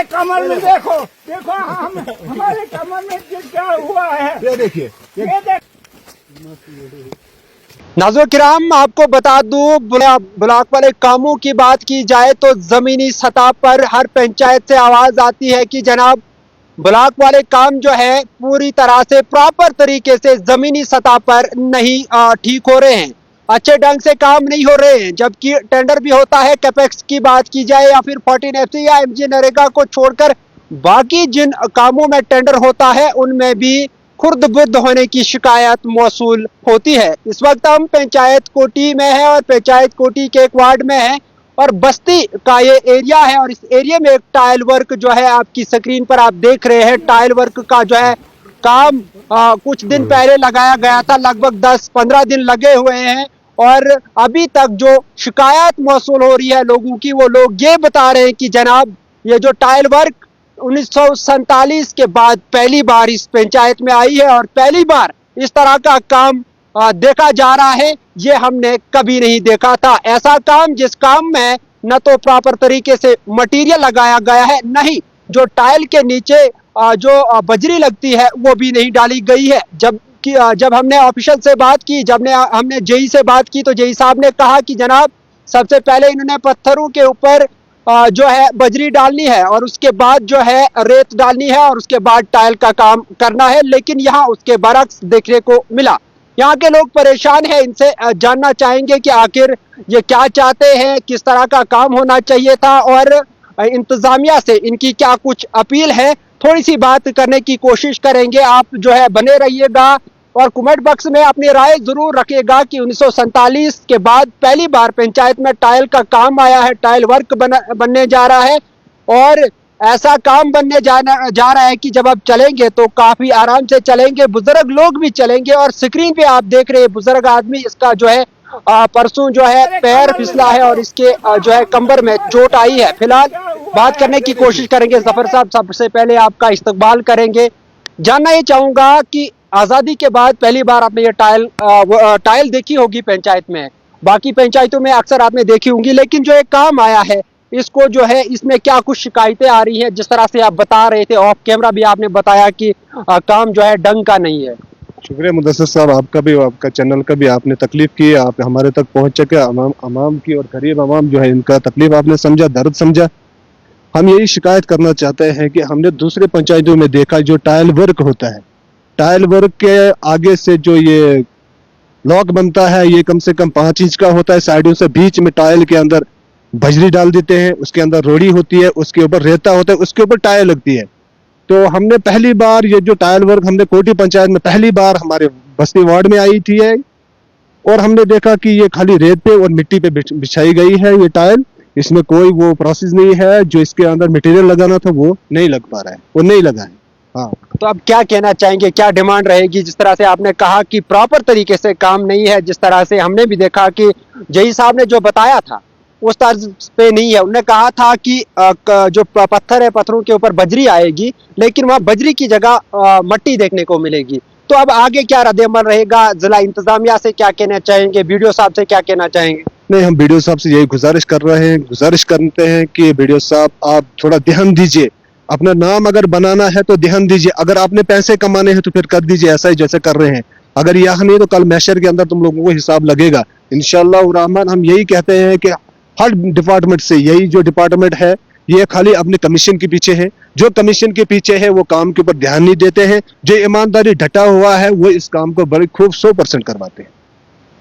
कमर में देखो, देखो हमारे कमर में क्या हुआ है, ये देखिए। ये देख। नाज़रीन किराम, आपको बता दूं, ब्लॉक वाले कामों की बात की जाए तो जमीनी सतह पर हर पंचायत से आवाज आती है कि जनाब ब्लॉक वाले काम जो है पूरी तरह से प्रॉपर तरीके से जमीनी सतह पर नहीं ठीक हो रहे हैं, अच्छे ढंग से काम नहीं हो रहे हैं। जबकि टेंडर भी होता है, कैपेक्स की बात की जाए या फिर 14FC या MG नरेगा को छोड़कर बाकी जिन कामों में टेंडर होता है उनमें भी खुर्द बुर्द होने की शिकायत मौसूल होती है। इस वक्त हम पंचायत कोटी में है और पंचायत कोटी के एक वार्ड में है और बस्ती का ये एरिया है और इस एरिया में एक टाइल वर्क जो है आपकी स्क्रीन पर आप देख रहे हैं, टाइल वर्क का जो है काम कुछ दिन पहले लगाया गया था, लगभग 10-15 दिन लगे हुए हैं और अभी तक जो शिकायत मौसूल हो रही है लोगों की, वो लोग ये बता रहे हैं कि जनाब ये जो टाइल वर्क 1947 के बाद पहली बार इस पंचायत में आई है और पहली बार इस तरह का काम देखा जा रहा है, ये हमने कभी नहीं देखा था। ऐसा काम जिस काम में न तो प्रॉपर तरीके से मटेरियल लगाया गया है, नहीं जो टाइल के नीचे जो बजरी लगती है वो भी नहीं डाली गई है। जब हमने ऑफिशियल से बात की, जब हमने जेई से बात की तो जेई साहब ने कहा कि जनाब सबसे पहले इन्होंने पत्थरों के ऊपर जो है बजरी डालनी है और उसके बाद जो है रेत डालनी है और उसके बाद टाइल का काम करना है, लेकिन यहाँ उसके बरक्स देखने को मिला। यहाँ के लोग परेशान हैं, इनसे जानना चाहेंगे कि आखिर ये क्या चाहते हैं, किस तरह का काम होना चाहिए था और इंतजामिया से इनकी क्या कुछ अपील है। थोड़ी सी बात करने की कोशिश करेंगे, आप जो है बने रहिएगा और कमेंट बॉक्स में अपनी राय जरूर रखिएगा कि 1947 के बाद पहली बार पंचायत में टाइल का काम आया है, टाइल वर्क बनने जा रहा है और ऐसा काम बनने जा रहा है कि जब आप चलेंगे तो काफी आराम से चलेंगे, बुजुर्ग लोग भी चलेंगे। और स्क्रीन पे आप देख रहे हैं बुजुर्ग आदमी, इसका जो है परसों जो है पैर फिसला है और इसके जो है कंबर में चोट आई है। फिलहाल बात करने की कोशिश करेंगे जफर साहब, सबसे पहले आपका इस्तकबाल करेंगे। जानना ये चाहूंगा कि आजादी के बाद पहली बार आपने ये टाइल देखी होगी पंचायत में, बाकी पंचायतों में अक्सर आपने देखी होंगी, लेकिन जो एक काम आया है इसको जो है इसमें क्या कुछ शिकायतें आ रही हैं? जिस तरह से आप बता रहे थे ऑफ कैमरा भी आपने बताया कि काम जो है ढंग का नहीं है। शुक्रिया मुदस्सिर साहब, आपका भी, आपका चैनल का भी आपने तकलीफ की, आप हमारे तक पहुंच सके, अवाम की और गरीब अवाम जो है इनका तकलीफ आपने समझा, दर्द समझा। हम यही शिकायत करना चाहते हैं कि हमने दूसरे पंचायतों में देखा जो टाइल वर्क होता है, टाइल वर्क के आगे से जो ये लॉक बनता है ये कम से कम 5 इंच का होता है, साइडों से बीच में टाइल के अंदर बजरी डाल देते हैं, उसके अंदर रोड़ी होती है, उसके ऊपर रेता होता है, उसके ऊपर टाइल लगती है। तो हमने पहली बार ये जो टाइल वर्क हमने कोटी पंचायत में पहली बार हमारे बस्ती वार्ड में आई थी और हमने देखा कि ये खाली रेत पे और मिट्टी पे बिछाई गई है ये टाइल, इसमें कोई वो प्रोसेस नहीं है, जो इसके अंदर मटेरियल लगाना था वो नहीं लग पा रहा है, वो नहीं लगा है। हाँ, तो अब क्या कहना चाहेंगे, क्या डिमांड रहेगी? जिस तरह से आपने कहा कि प्रॉपर तरीके से काम नहीं है, जिस तरह से हमने भी देखा कि जेई साहब ने जो बताया था उस तर्ज पे नहीं है। उन्होंने कहा था कि जो पत्थर है पत्थरों के ऊपर बजरी आएगी, लेकिन वहाँ बजरी की जगह मट्टी देखने को मिलेगी। तो अब आगे क्या रद्द-ए-अमल रहेगा? जिला इंतजामिया से क्या कहना चाहेंगे, बीडीओ साहब से क्या कहना चाहेंगे? नहीं, हम बीडीओ साहब से यही गुजारिश करते हैं कि बीडीओ साहब आप थोड़ा ध्यान दीजिए, अपना नाम अगर बनाना है तो ध्यान दीजिए, अगर आपने पैसे कमाने हैं तो फिर कर दीजिए ऐसा ही जैसे कर रहे हैं, अगर यह नहीं तो कल मैशर के अंदर तुम लोगों को हिसाब लगेगा इंशाअल्लाह रहमान। हम यही कहते हैं कि हर डिपार्टमेंट से, यही जो डिपार्टमेंट है ये खाली अपने कमीशन के पीछे है, जो कमीशन के पीछे है वो काम के ऊपर ध्यान नहीं देते हैं, जो ईमानदारी ढटा हुआ है वो इस काम को बड़ी खूब 100% करवाते हैं।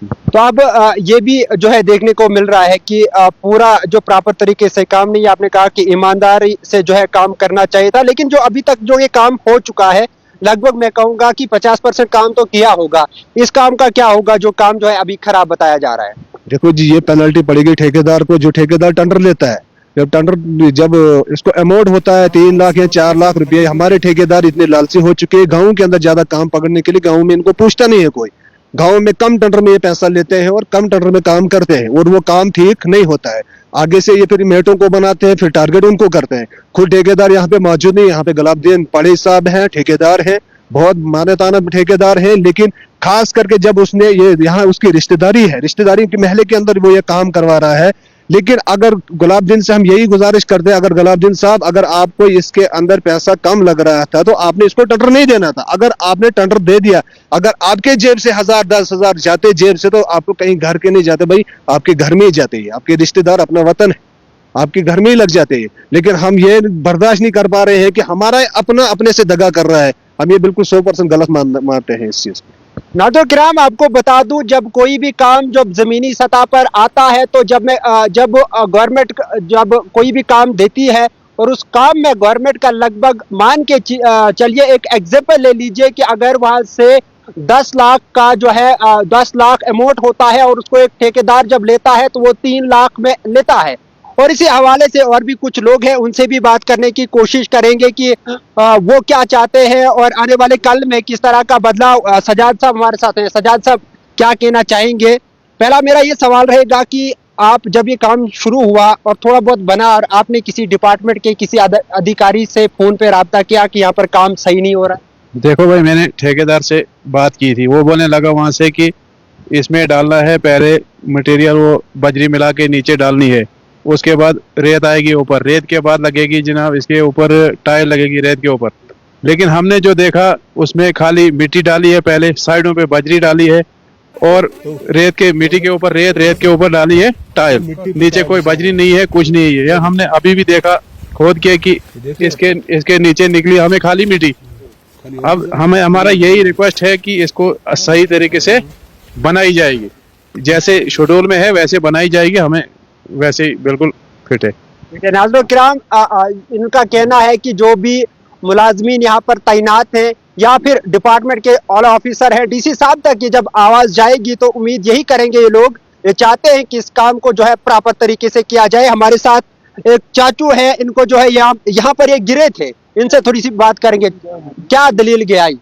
तो अब ये भी जो है देखने को मिल रहा है कि पूरा जो प्रॉपर तरीके से काम नहीं, आपने कहा कि ईमानदारी से जो है काम करना चाहिए था, लेकिन जो अभी तक जो ये काम हो चुका है लगभग मैं कहूंगा कि 50% काम तो किया होगा। इस काम का क्या होगा जो काम जो है अभी खराब बताया जा रहा है? देखो जी, ये पेनल्टी पड़ेगी ठेकेदार को, जो ठेकेदार टेंडर लेता है, जब इसको अमाउंट होता है 3 लाख या 4 लाख रुपए, हमारे ठेकेदार इतने लालची हो चुके हैं, गाँव के अंदर ज्यादा काम पकड़ने के लिए गाँव में इनको पूछता नहीं है कोई, गाँव में कम टेंडर में ये पैसा लेते हैं और कम टेंडर में काम करते हैं और वो काम ठीक नहीं होता है। आगे से ये फिर मेटों को बनाते हैं, फिर टारगेट उनको करते हैं। खुद ठेकेदार यहाँ पे मौजूद नहीं, यहाँ पे गुलाबदीन पड़े साहब हैं, ठेकेदार हैं, बहुत मान्यताना ठेकेदार है, लेकिन खास करके जब उसने ये यहाँ उसकी रिश्तेदारी है, रिश्तेदारी के महले के अंदर वो ये काम करवा रहा है, لیکن اگر گلاب دین سے ہم یہی گزارش کرتے ہیں, اگر گلاب دین صاحب اگر آپ کو اس کے اندر پیسہ کم لگ رہا تھا تو آپ نے اس کو ٹینڈر نہیں دینا تھا. اگر آپ نے ٹینڈر دے دیا, اگر آپ کے جیب سے 1000-10,000 جاتے جیب سے, تو آپ کو کہیں گھر کے نہیں جاتے بھائی, آپ کے گھر میں ہی جاتے ہیں, آپ کے رشتے دار اپنا وطن ہے, آپ کے گھر میں ہی لگ جاتے ہیں. لیکن ہم یہ برداشت نہیں کر پا رہے ہیں کہ ہمارا اپنا اپنے سے دگا کر رہا ہے. ہم یہ بالکل 100% غلط مانتے ہیں اس چیز کو. ناظرین کرام, آپ کو بتا دوں, جب کوئی بھی کام جب زمینی سطح پر آتا ہے تو جب گورنمنٹ جب کوئی بھی کام دیتی ہے اور اس کام میں گورنمنٹ کا لگ بھگ مان کے چلیے ایک ایگزامپل لے لیجئے کہ اگر وہاں سے 10 لاکھ کا جو ہے 10 لاکھ اماؤنٹ ہوتا ہے اور اس کو ایک ٹھیکیدار جب لیتا ہے تو وہ 3 لاکھ میں لیتا ہے. اور اسی حوالے سے اور بھی کچھ لوگ ہیں, ان سے بھی بات کرنے کی کوشش کریں گے کہ وہ کیا چاہتے ہیں اور آنے والے کل میں کس طرح کا بدلاؤ. سجاد صاحب ہمارے ساتھ ہیں. سجاد صاحب کیا کہنا چاہیں گے؟ پہلا میرا یہ سوال رہے گا کہ آپ جب یہ کام شروع ہوا اور تھوڑا بہت بنا اور آپ نے کسی ڈپارٹمنٹ کے کسی ادھیکاری سے فون پہ رابطہ کیا کہ یہاں پر کام صحیح نہیں ہو رہا؟ دیکھو بھائی, میں نے ٹھیکیدار سے بات کی تھی, وہ بولنے لگا وہاں سے کہ اس میں ڈالنا ہے پہلے مٹیریل, وہ بجری ملا کے نیچے ڈالنی ہے, اس کے بعد ریت آئے گی اوپر, ریت کے بعد لگے گی جناب اس کے اوپر ٹائل لگے گی ریت کے اوپر. لیکن ہم نے جو دیکھا اس میں خالی مٹی ڈالی ہے, پہلے سائڈوں پہ بجری ڈالی ہے اور ریت کے مٹی کے اوپر ریت کے اوپر ڈالی ہے ٹائل, نیچے کوئی بجری نہیں ہے, کچھ نہیں ہے. ہم نے ابھی بھی دیکھا کھود کے کہ اس کے نیچے نکلی ہمیں خالی مٹی. اب ہمارا یہی ریکویسٹ ہے کہ اس کو صحیح طریقے سے بنائی جائے گی, جیسے شیڈول میں ہے ویسے بنائی جائے گی, ہمیں ویسے ہی بالکل فٹ ہے. ناظرین کرام, ان کا کہنا ہے کہ جو بھی ملازمین یہاں پر تعینات ہیں یا پھر ڈپارٹمنٹ کے اعلیٰ آفیسر ہیں, ڈی سی صاحب تک یہ جب آواز جائے گی تو امید یہی کریں گے, یہ لوگ یہ چاہتے ہیں کہ اس کام کو جو ہے پراپر طریقے سے کیا جائے. ہمارے ساتھ ایک چاچو ہے, ان کو جو ہے یہاں پر یہ گرے تھے, ان سے تھوڑی سی بات کریں گے. کیا دلیل گیا آئی؟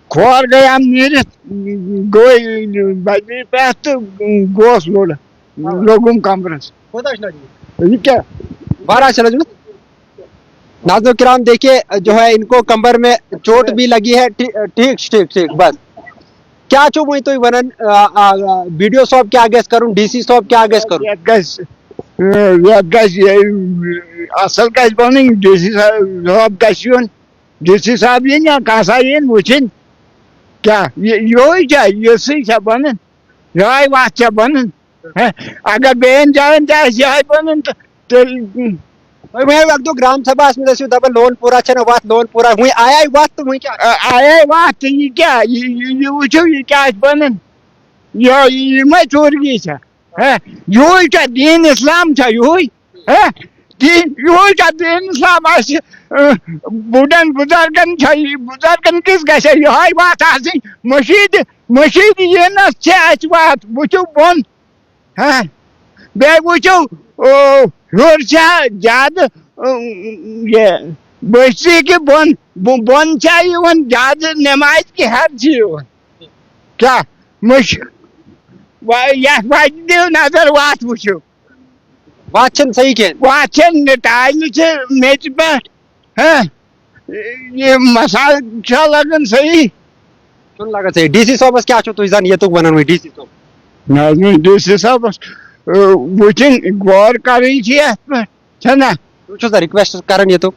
کھور گیا نیرت گوئی بجری پہ تو گوس لوگم کمرس یہ کیا 12 چلو. ناظرین کرام دیکھیے جو ہے ان کو کمر میں چوٹ بھی لگی ہے. ٹھیک بس کیا چھو مجھے تو ونن ویڈیو صاحب کیا گیس کروں, ڈی سی صاحب کیا گیس کروں؟ اصل گھس بن ڈی سی صاحب گھس یون, ڈی سی صاحب ین یا کانسا ین وچن کیا یہ سی بن یہ وت بن. اگر بین جائن یہ بن تو تو گرام سبھا دپا لون پورا وت لون پورا وی آیا وت تو آیا وت یہ کیا یہ وچو یہ کیا بن یہ ما چورگی یہ دین اسلام یہ دین اسلام بڑن بزرگن بزرگن کس گھس یہ وت آسن مشید ینس وت وچو بن بی وچو ہر زیادہ یہ بستی کے بن زیادہ نماز کی حد کیا یت وت دیو نظر وت وچو وت صحیح کی وت ٹائل میچ پہ یہ مسالہ لگن صحیح لگا صحیح. ڈی سی صاحب کیا چھو تھی یہ تو ونن ڈی سی صاحب ڈی سی صاحب وچن غور کریں ریکویسٹ کرن یہ تو.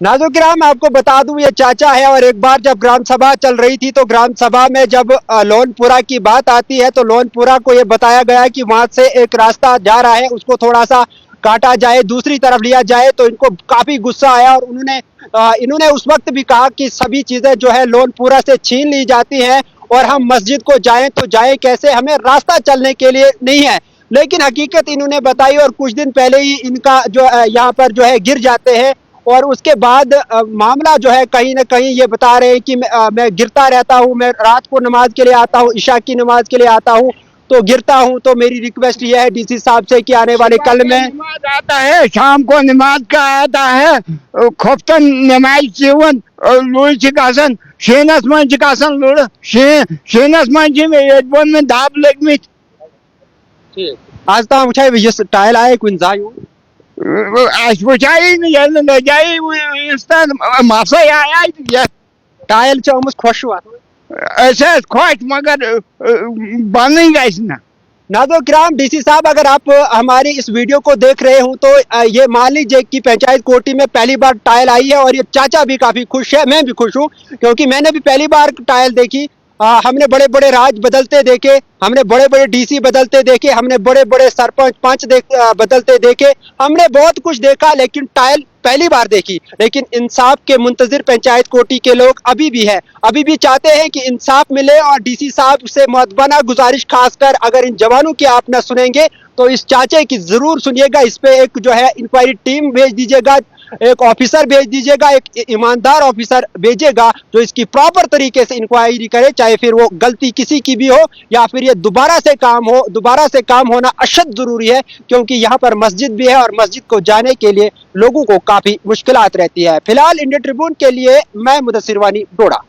ناظرین کرام میں آپ کو بتا دوں یہ چاچا ہے, اور ایک بار جب گرام سبھا چل رہی تھی تو گرام سبھا میں جب لون پورا کی بات آتی ہے تو لون پورا کو یہ بتایا گیا کہ وہاں سے ایک راستہ جا رہا ہے, اس کو تھوڑا سا کاٹا جائے, دوسری طرف لیا جائے. تو ان کو کافی غصہ آیا اور انہوں نے اس وقت بھی کہا کہ سبھی چیزیں جو ہے لون پورا سے چھین لی جاتی ہیں اور ہم مسجد کو جائیں تو جائیں کیسے, ہمیں راستہ چلنے کے لیے نہیں ہے. لیکن حقیقت انہوں نے بتائی اور کچھ دن پہلے ہی ان کا جو یہاں پر جو ہے گر جاتے ہیں, اور اس کے بعد معاملہ جو ہے کہیں نہ کہیں یہ بتا رہے ہیں کہ میں گرتا رہتا ہوں, میں رات کو نماز کے لیے آتا ہوں, عشاء کی نماز کے لیے آتا ہوں تو گرتا ہوں. تو میری ریکویسٹ یہ ہے ڈی سی صاحب سے کہ آنے والے کل میں نماز آتا ہے, شام کو نماز کا آتا ہے, خفتن نماز چون لڑ گھن شینس من گھن لڑ شینس من بن میں دب لگمت. آج تام وچھا یہ ٹائل آئے کن جائے وچائی لجائی مسئلہ آیا ٹائل آمت خوش خوش مگر بن گھس نا नाज़रीन किराम, डीसी साहब अगर आप हमारी इस वीडियो को देख रहे हो तो ये मान लीजिए कि पंचायत कोठी में पहली बार टाइल आई है और ये चाचा भी काफी खुश है, मैं भी खुश हूँ क्योंकि मैंने भी पहली बार टाइल देखी। हमने बड़े बड़े राज बदलते देखे, हमने बड़े बड़े डीसी बदलते देखे, हमने बड़े बड़े सरपंच पंच बदलते देखे, हमने बहुत कुछ देखा, लेकिन टाइल पहली बार देखी। लेकिन इंसाफ के मुंतजिर पंचायत कोठी के लोग अभी भी है, अभी भी चाहते हैं कि इंसाफ मिले। और डीसी साहब से मुअद्दबाना गुजारिश, खासकर अगर इन जवानों की आप न सुनेंगे तो इस चाचे की जरूर सुनिएगा। इस पे एक जो है इंक्वायरी टीम भेज दीजिएगा, एक ऑफिसर भेज दीजिएगा, एक ईमानदार ऑफिसर भेजिएगा जो इसकी प्रॉपर तरीके से इंक्वायरी करे, चाहे फिर वो गलती किसी की भी हो या फिर ये दोबारा से काम हो। दोबारा से काम होना अशद जरूरी है क्योंकि यहाँ पर मस्जिद भी है और मस्जिद को जाने के लिए लोगों को काफी मुश्किलात रहती है। फिलहाल इंडिया ट्रिब्यून के लिए मैं मुदस्सिर वानी डोडा।